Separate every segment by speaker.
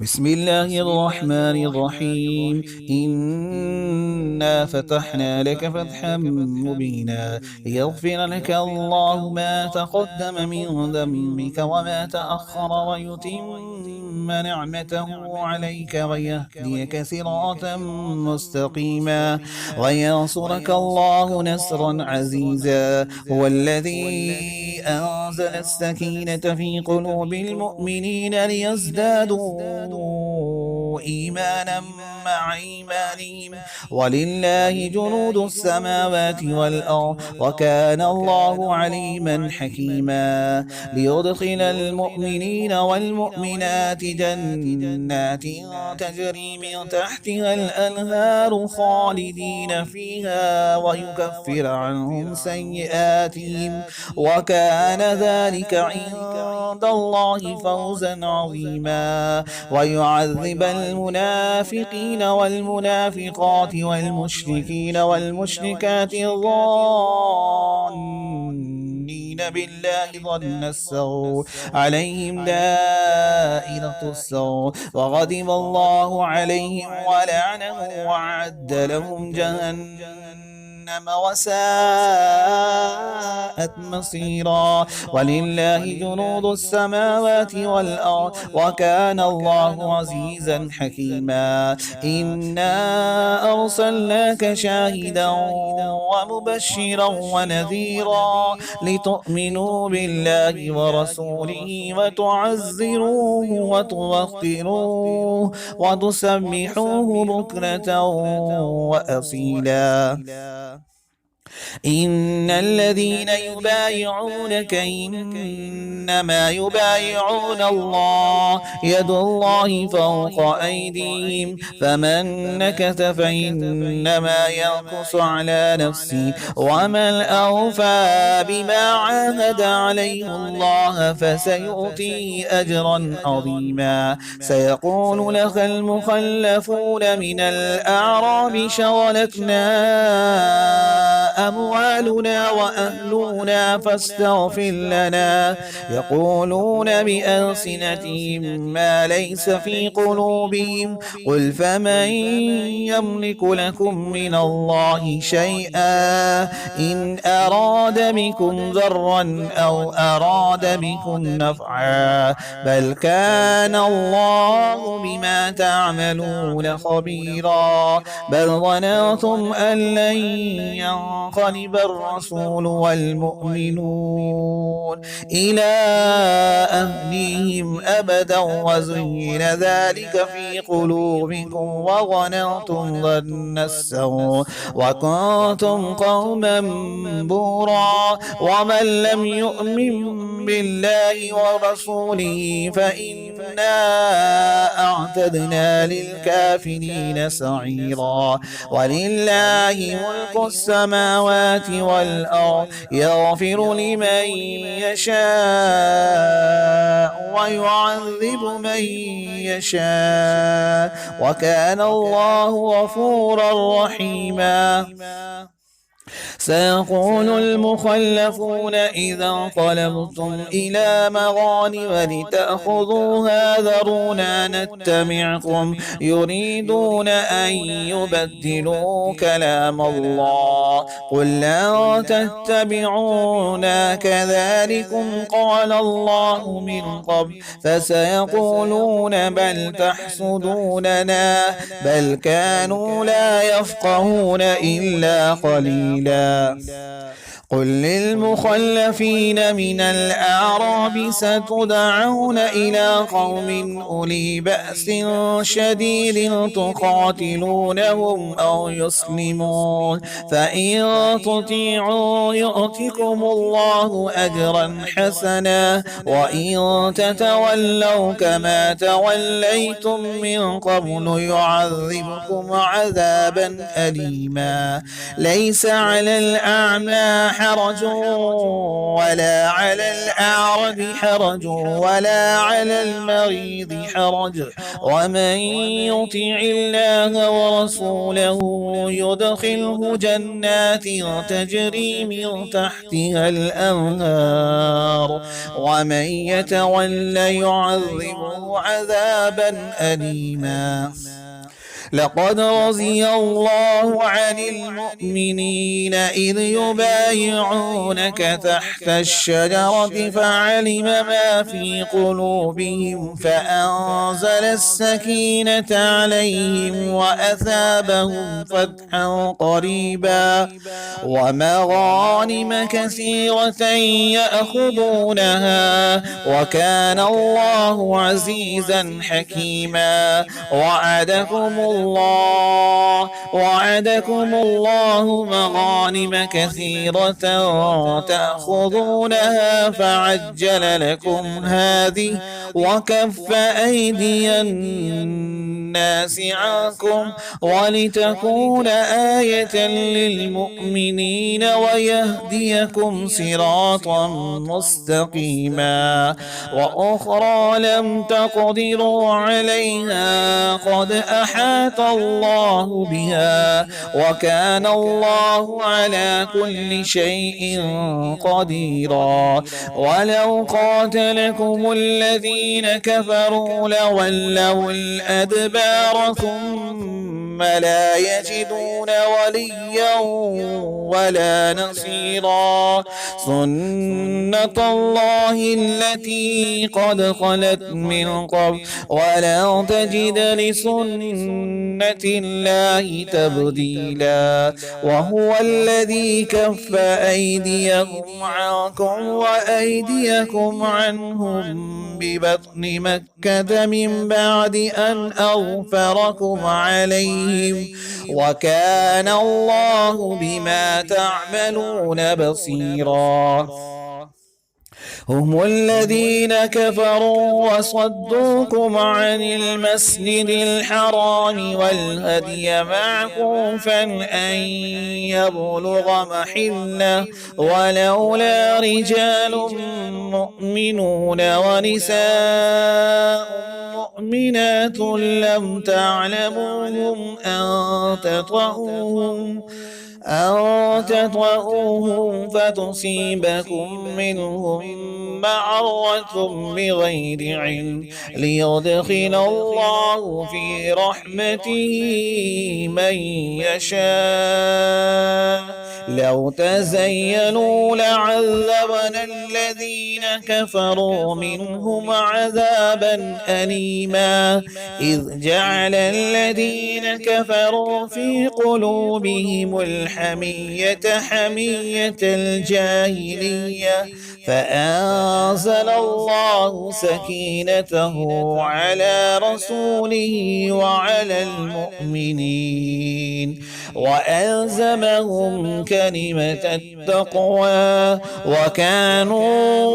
Speaker 1: بسم الله الرحمن الرحيم. إنا فتحنا لك فتحا مبينا ليغفر لك الله ما تقدم من ذنبك وما تأخر ويتم نعمته عليك ويهديك صراطا مستقيما وينصرك الله نصرا عزيزا. هو الذي أنزل السكينة في قلوب المؤمنين ليزدادوا إيمانا مع إيمانهم ولله جنود السماوات والأرض وكان الله عليما حكيما. ليدخل المؤمنين والمؤمنات جنات تجري من تحتها الأنهار خالدين فيها ويكفر عنهم سيئاتهم وكان ذلك عند الله فوزا عظيما. ويعذب المنافقين والمنافقات والمشركين والمشركات الظانين بالله ظن السوء عليهم دائرة السوء وغضب الله عليهم ولعنهم وأعد لهم جهنم وساءت مصيرا. ولله جنود السماوات والأرض وكان الله عزيزا حكيما. إنا أرسلناك شاهدا ومبشرا ونذيرا لتؤمنوا بالله ورسوله وتعزروه وتوقروه وتسبحوه بكرة وأصيلا. إن الذين يبايعونك إنما يبايعون الله يد الله فوق أيديهم فمن نكث فإنما ينكث على نفسه ومن أوفى بما عاهد عليه الله فسيؤتيه أجرا عظيما. سيقول لك المخلفون من الأعراب شغلتنا أموالنا وأهلنا فاستغفر لنا يقولون بألسنتهم ما ليس في قلوبهم قل فمن يملك لكم من الله شيئا إن أراد بكم ضرا أو أراد بكم نفعا بل كان الله بما تعملون خبيرا. بل ظننتم أن لن ينقلب الرسول والمؤمنون إلى أهليهم أبدا وزين ذلك في قلوبكم وظننتم ظن السوء وكنتم قوما بورا. ومن لم يؤمن بالله ورسوله فإنا أعتدنا للكافرين سعيرا. ولله ملك السماوات والأرض يغفر لمن يشاء ويعذب من يشاء وكان الله غفورا رحيما. سيقول المخلفون إذا انقلبتم إلى مغانم لتأخذوها ذرونا نتبعكم يريدون أن يبدلوا كلام الله قل لن تتبعونا كذلكم قال الله من قبل فسيقولون بل تحسدوننا بل كانوا لا يفقهون إلا قليلا. قل للمخلفين من الأعراب ستدعون إلى قوم أولي بأس شديد تقاتلونهم أو يسلمون فإن تطيعوا يؤتكم الله أجرا حسنا وإن تتولوا كما توليتم من قبل يعذبكم عذابا أليما. ليس على الأعمى حرج ولا على الأعرج حرج ولا على المريض حرج ومن يطع الله ورسوله يدخله جنات تجري من تحتها الأنهار ومن يتولى يعذبه عذابا أليما. لقد رضي الله عن المؤمنين إذ يبايعونك تحت الشجرة فعلم ما في قلوبهم فأنزل السكينة عليهم وأثابهم فتحا قريبا ومغانم كثيرة يأخذونها وكان الله عزيزا حكيما. وعدكم الله مغانم كثيرة تأخذونها فعجل لكم هذه وكف أيدي الناس عنكم ولتكون آية للمؤمنين ويهديكم صراطا مستقيما. وأخرى لم تقدروا عليها قد أحاط الله بها وكان الله على كل شيء قديرا. ولو قاتلكم الذين كفروا لولوا الأدبار ثم لا يجدون وليا ولا نصيرا. سنة الله التي قد خلت من قبل ولا تجد لسنة الله تبديلا. وهو الذي كف أيديهم عنكم وأيديكم عنهم ببطن مكة من بعد أن أغفركم عليهم وكان الله بما تعملون بصيرا. هم الذين كفروا وصدوكم عن المسجد الحرام والهدي معكوفا أن يبلغ محله ولولا رجال مؤمنون ونساء مؤمنات لم تعلموهم أن تطؤوهم فتصيبكم منهم معرة بغير علم ليدخل الله في رحمته من يشاء. لو تزينوا لعذبنا الذين كفروا منهم عذابا أليما. إذ جعل الذين كفروا في قلوبهم الحمية حمية الجاهلية فأنزل الله سكينته على رسوله وعلى المؤمنين وألزمهم كلمة التقوى وكانوا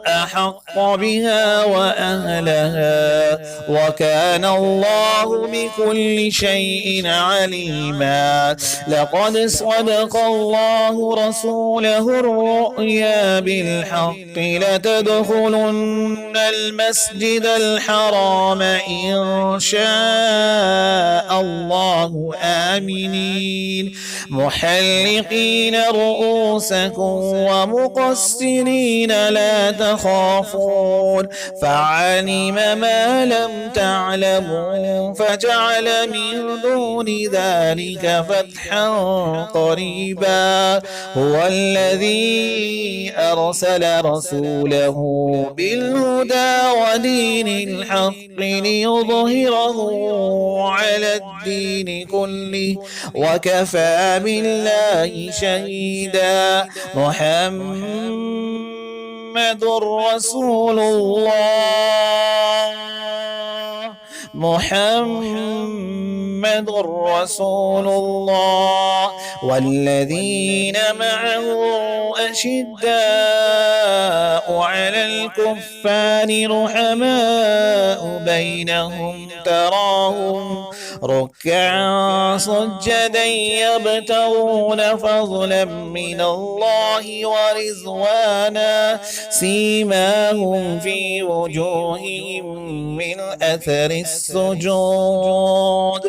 Speaker 1: أحق بها وأهلها وكان الله بكل شيء عليما. لقد صدق الله رسوله الرؤيا بالحق لتدخلن المسجد الحرام إن شاء الله آمنين محلقين رؤوسكم ومقصرين لا تخافون فعلم ما لم تعلموا فجعل من دون ذلك فتحا قريبا. هو الذي أرسل رسوله بالهدى ودين الحق ليظهره على الدين كله وكفى بالله شهيدا. محمد رسول الله محمد رسول الله والذين معه أشداء على الكفار رحماء بينهم تراهم ركعا سجدا يبتغون فضلا من الله ورضوانا سيماهم في وجوههم من أثر السجود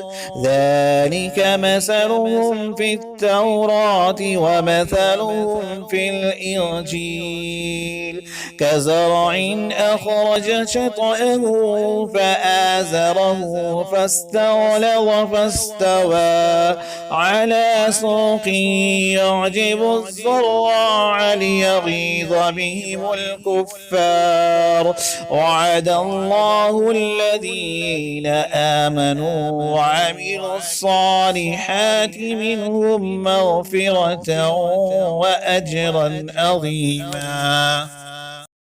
Speaker 1: ذلك مثلهم في التوراة ومثلهم في الإنجيل كزرع أخرج شطأه فآزره فاستغلظ فاستوى على سوق يعجب الزراع ليغيظ بهم الكفار وعد الله الذين آمنوا وعملوا الصالحات منهم مغفرة وأجرا عظيما.